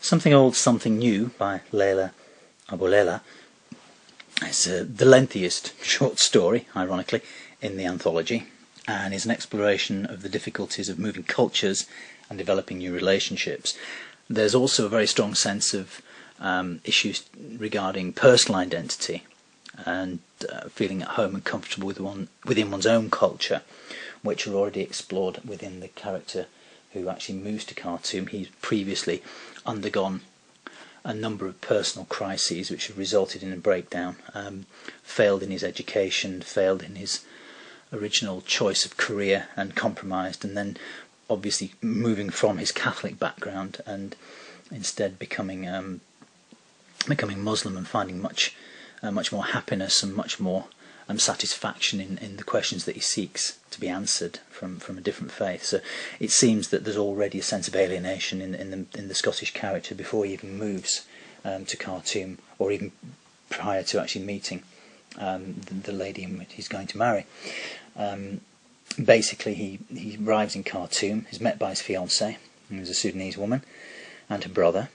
Something Old, Something New by Leila Abulela is the lengthiest short story, ironically, in the anthology, and is an exploration of the difficulties of moving cultures and developing new relationships. There's also a very strong sense of issues regarding personal identity and feeling at home and comfortable within one's own culture, which are already explored within the character who actually moves to Khartoum. He's previously undergone a number of personal crises which have resulted in a breakdown, failed in his education, failed in his original choice of career and compromised, and then obviously moving from his Catholic background and instead becoming Muslim and finding much more happiness and much more satisfaction in the questions that he seeks to be answered from a different faith. So it seems that there's already a sense of alienation in the Scottish character before he even moves to Khartoum, or even prior to actually meeting the lady he's going to marry. Basically, he arrives in Khartoum, is met by his fiancée, who's a Sudanese woman, and her brother,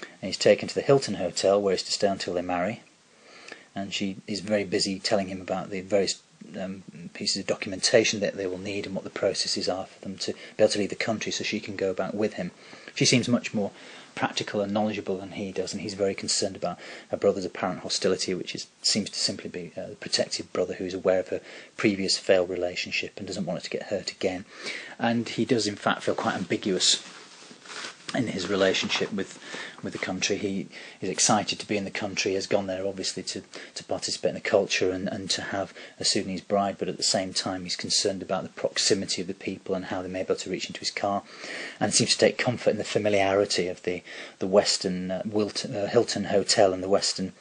and he's taken to the Hilton Hotel where he's to stay until they marry. And she is very busy telling him about the various pieces of documentation that they will need and what the processes are for them to be able to leave the country so she can go about with him. She seems much more practical and knowledgeable than he does, and he's very concerned about her brother's apparent hostility, which seems to simply be the protective brother who is aware of her previous failed relationship and doesn't want her to get hurt again. And he does in fact feel quite ambiguous in his relationship with the country. He is excited to be in the country, has gone there obviously to participate in the culture and to have a Sudanese bride, but at the same time he's concerned about the proximity of the people and how they may be able to reach into his car, and seems to take comfort in the familiarity of the Western Hilton Hotel and the Western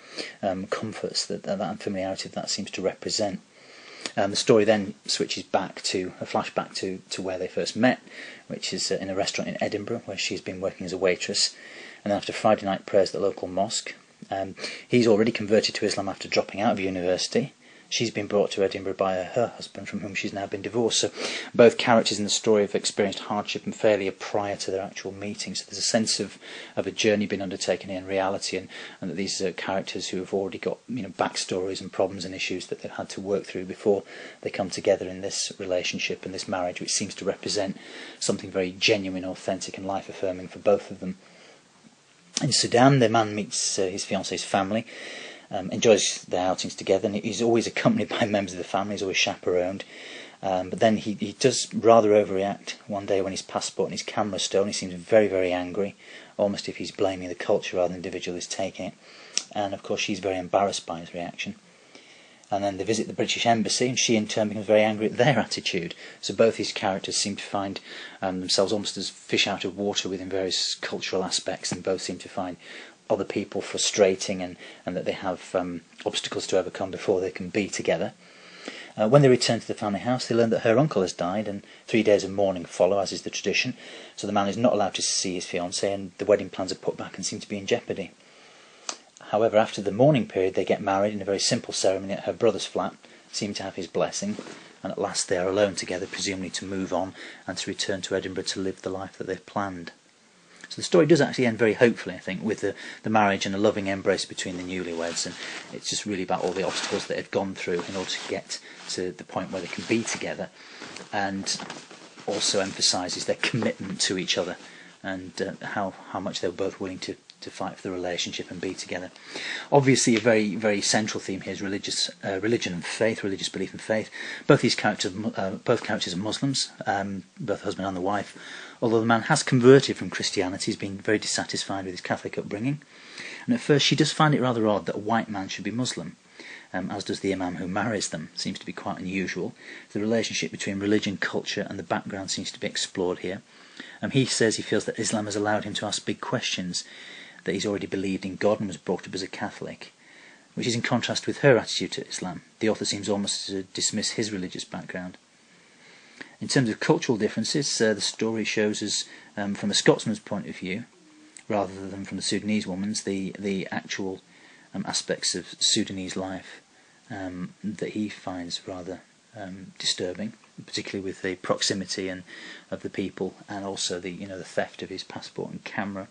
comforts that familiarity that seems to represent. The story then switches back to a flashback to where they first met, which is in a restaurant in Edinburgh where she's been working as a waitress, and then after Friday night prayers at the local mosque. He's already converted to Islam after dropping out of university. She's been brought to Edinburgh by her husband, from whom she's now been divorced. So both characters in the story have experienced hardship and failure prior to their actual meeting. So there's a sense of a journey being undertaken in reality, and that these are characters who have already got backstories and problems and issues that they've had to work through before they come together in this relationship and this marriage, which seems to represent something very genuine, authentic and life-affirming for both of them. In Sudan, the man meets his fiancée's family, enjoys their outings together, and he's always accompanied by members of the family, he's always chaperoned. But then he does rather overreact one day when his passport and his camera are stolen. He seems very, very angry, almost if he's blaming the culture rather than the individual who's taking it. And of course she's very embarrassed by his reaction. And then they visit the British Embassy, and she in turn becomes very angry at their attitude. So both these characters seem to find themselves almost as fish out of water within various cultural aspects, and both seem to find other people frustrating, and that they have obstacles to overcome before they can be together. When they return to the family house, they learn that her uncle has died, and 3 days of mourning follow, as is the tradition. So the man is not allowed to see his fiancée, and the wedding plans are put back and seem to be in jeopardy. However, after the mourning period, they get married in a very simple ceremony at her brother's flat, seem to have his blessing, and at last they are alone together, presumably to move on and to return to Edinburgh to live the life that they've planned. So the story does actually end very hopefully, I think, with the marriage and a loving embrace between the newlyweds, and it's just really about all the obstacles that they've gone through in order to get to the point where they can be together, and also emphasises their commitment to each other, and how much they were both willing to fight for the relationship and be together. Obviously a very, very central theme here is religion and faith, religious belief and faith. Both characters are Muslims, both the husband and the wife, although the man has converted from Christianity. He's been very dissatisfied with his Catholic upbringing, and at first she does find it rather odd that a white man should be Muslim, as does the imam who marries them. It seems to be quite unusual. The relationship between religion, culture and the background seems to be explored here. He says he feels that Islam has allowed him to ask big questions, that he's already believed in God and was brought up as a Catholic, which is in contrast with her attitude to Islam. The author seems almost to dismiss his religious background. In terms of cultural differences, the story shows us, from a Scotsman's point of view, rather than from the Sudanese woman's, the actual aspects of Sudanese life that he finds rather disturbing, particularly with the proximity and of the people, and also the the theft of his passport and camera.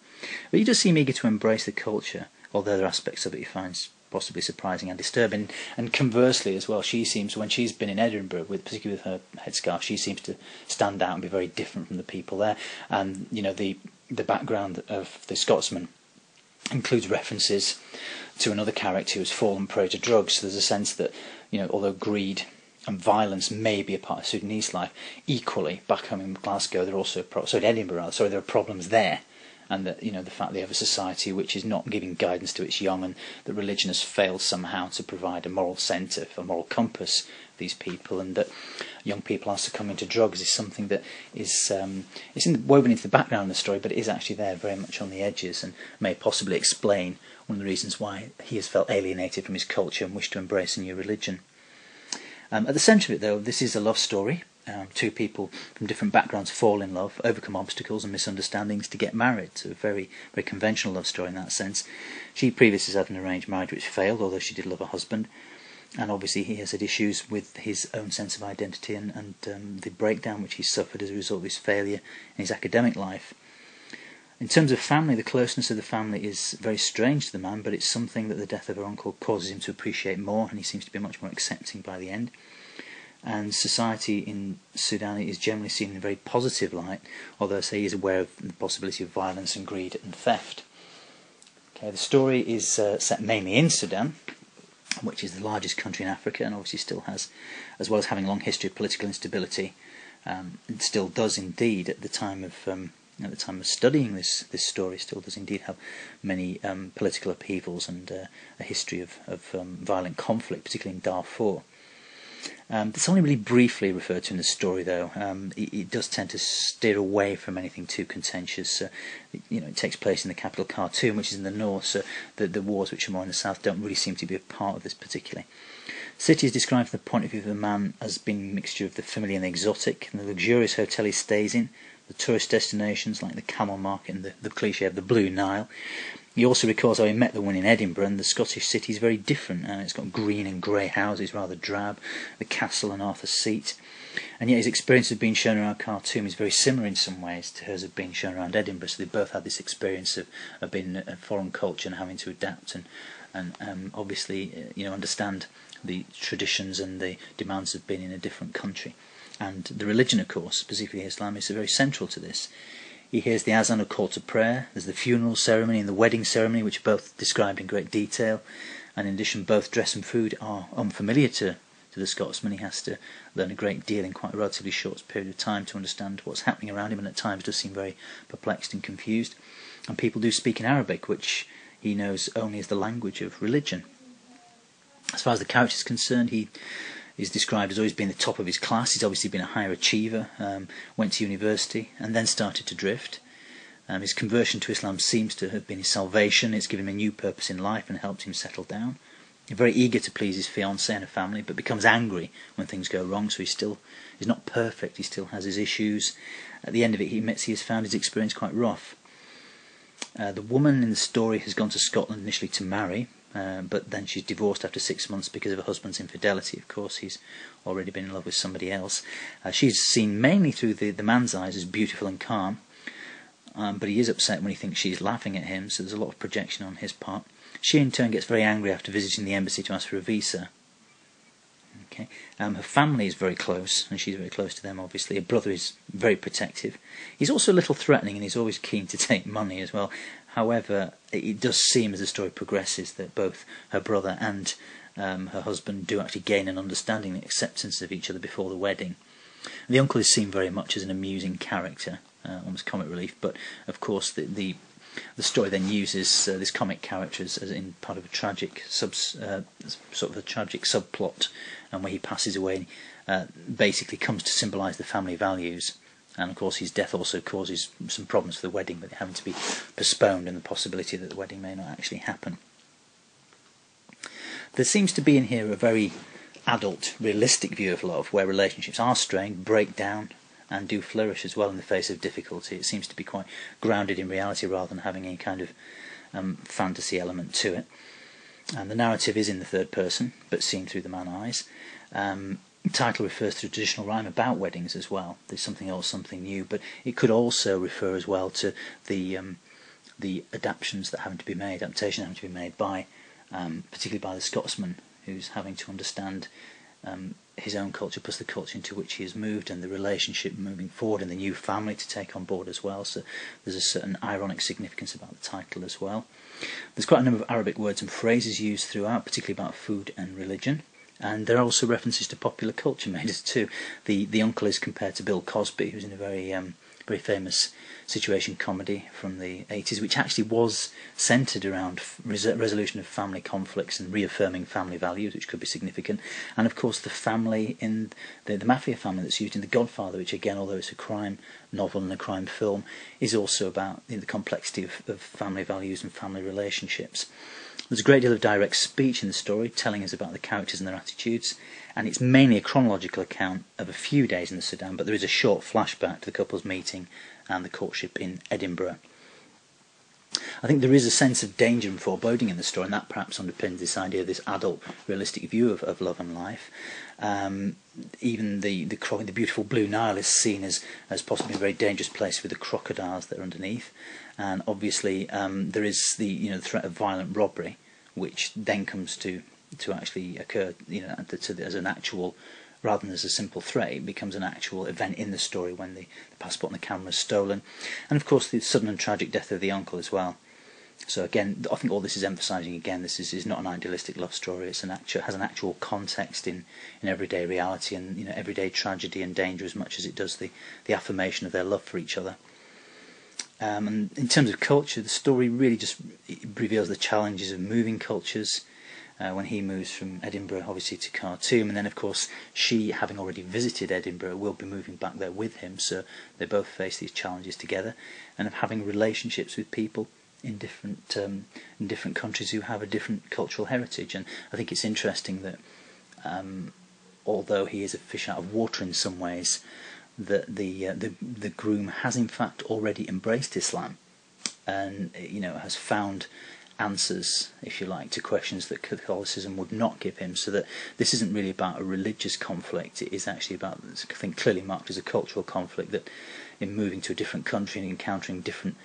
But he does seem eager to embrace the culture, although there are aspects of it he finds possibly surprising and disturbing. And conversely as well, she seems, when she's been in Edinburgh, particularly with her headscarf, she seems to stand out and be very different from the people there. And the background of the Scotsman includes references to another character who has fallen prey to drugs. So there's a sense that although greed and violence may be a part of Sudanese life, equally back home in Glasgow there are also in Edinburgh rather, there are problems there, and that the fact they have a society which is not giving guidance to its young, and that religion has failed somehow to provide a moral centre, a moral compass for these people, and that young people are succumbing to drugs is something that is woven into the background of the story, but it is actually there very much on the edges, and may possibly explain one of the reasons why he has felt alienated from his culture and wished to embrace a new religion. At the centre of it, though, this is a love story. Two people from different backgrounds fall in love, overcome obstacles and misunderstandings to get married. So a very, very conventional love story in that sense. She previously had an arranged marriage which failed, although she did love her husband. And obviously he has had issues with his own sense of identity and the breakdown which he suffered as a result of his failure in his academic life. In terms of family, the closeness of the family is very strange to the man, but it's something that the death of her uncle causes him to appreciate more, and he seems to be much more accepting by the end. And society in Sudan is generally seen in a very positive light, although he is aware of the possibility of violence and greed and theft. Okay, the story is set mainly in Sudan, which is the largest country in Africa, and obviously still has, as well as having a long history of political instability, it still does indeed at the time of studying this story, still does indeed have many political upheavals and a history of violent conflict, particularly in Darfur. It's only really briefly referred to in the story, though. It does tend to steer away from anything too contentious. It takes place in the capital Khartoum, which is in the north, so the wars which are more in the south don't really seem to be a part of this particularly. The city is described from the point of view of the man as being a mixture of the familiar and the exotic, and the luxurious hotel he stays in, the tourist destinations like the camel market and the cliché of the Blue Nile. He also recalls how he met the one in Edinburgh, and the Scottish city is very different. It's got green and grey houses, rather drab, the castle and Arthur's Seat. And yet his experience of being shown around Khartoum is very similar in some ways to hers of being shown around Edinburgh. So they both had this experience of being a foreign culture and having to adapt and obviously understand the traditions and the demands of being in a different country. And the religion, of course, particularly Islam, is very central to this. He hears the azan, a call to prayer. There's the funeral ceremony and the wedding ceremony, which are both described in great detail. And in addition, both dress and food are unfamiliar to the Scotsman. He has to learn a great deal in quite a relatively short period of time to understand what's happening around him, and at times does seem very perplexed and confused. And people do speak in Arabic, which he knows only as the language of religion. As far as the character is concerned, he is described as always being the top of his class. He's obviously been a higher achiever, went to university and then started to drift. His conversion to Islam seems to have been his salvation. It's given him a new purpose in life and helped him settle down. He's very eager to please his fiancée and her family, but becomes angry when things go wrong, so he's not perfect. He still has his issues. At the end of it, he admits he has found his experience quite rough. The woman in the story has gone to Scotland initially to marry, but then she's divorced after 6 months because of her husband's infidelity. Of course, he's already been in love with somebody else. She's seen mainly through the man's eyes as beautiful and calm, but he is upset when he thinks she's laughing at him, so there's a lot of projection on his part. She in turn gets very angry after visiting the embassy to ask for a visa. Okay. Her family is very close, and she's very close to them, obviously. Her brother is very protective. He's also a little threatening, and he's always keen to take money as well. However, it does seem as the story progresses that both her brother and her husband do actually gain an understanding and acceptance of each other before the wedding. And the uncle is seen very much as an amusing character, almost comic relief, but of course the story then uses this comic character as in part of a tragic tragic subplot, and where he passes away, basically comes to symbolise the family values. And of course his death also causes some problems for the wedding, with it having to be postponed and the possibility that the wedding may not actually happen. There seems to be in here a very adult, realistic view of love, where relationships are strained, break down, and do flourish as well in the face of difficulty. It seems to be quite grounded in reality rather than having any kind of fantasy element to it. And the narrative is in the third person, but seen through the man's eyes. title refers to a traditional rhyme about weddings as well. There's something else, something new, but it could also refer as well to the adaptations having to be made by, particularly by the Scotsman, who's having to understand his own culture plus the culture into which he has moved, and the relationship moving forward, and the new family to take on board as well. So there's a certain ironic significance about the title as well. There's quite a number of Arabic words and phrases used throughout, particularly about food and religion. And there are also references to popular culture made too. The uncle is compared to Bill Cosby, who's in a very famous situation comedy from the 80s, which actually was centred around resolution of family conflicts and reaffirming family values, which could be significant. And of course the family in the mafia family that's used in The Godfather, which again, although it's a crime novel and a crime film, is also about the complexity of family values and family relationships. There's a great deal of direct speech in the story, telling us about the characters and their attitudes, and it's mainly a chronological account of a few days in the Sudan, but there is a short flashback to the couple's meeting and the courtship in Edinburgh. I think there is a sense of danger and foreboding in the story, and that perhaps underpins this idea of this adult, realistic view of love and life. Even the beautiful Blue Nile is seen as possibly a very dangerous place with the crocodiles that are underneath, and obviously there is the threat of violent robbery, which then comes to actually occur as an actual, rather than as a simple threat. It becomes an actual event in the story when the passport and the camera is stolen, and of course the sudden and tragic death of the uncle as well. So again, I think all this is emphasising again this is not an idealistic love story. It's has an actual context in everyday reality and everyday tragedy and danger, as much as it does the affirmation of their love for each other. And in terms of culture, the story really just reveals the challenges of moving cultures. When he moves from Edinburgh obviously to Khartoum, and then of course she, having already visited Edinburgh, will be moving back there with him, so they both face these challenges together, and of having relationships with people in different countries who have a different cultural heritage. And I think it's interesting that although he is a fish out of water in some ways, that the groom has in fact already embraced Islam, and has found answers, if you like, to questions that Catholicism would not give him, so that this isn't really about a religious conflict. It is actually about, I think, clearly marked as a cultural conflict, that in moving to a different country and encountering different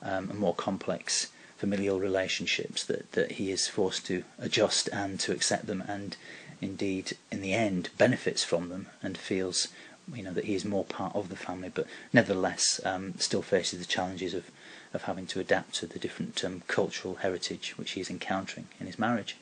and more complex familial relationships, that he is forced to adjust and to accept them, and indeed in the end benefits from them and feels that he is more part of the family, but nevertheless still faces the challenges of having to adapt to the different cultural heritage which he is encountering in his marriage.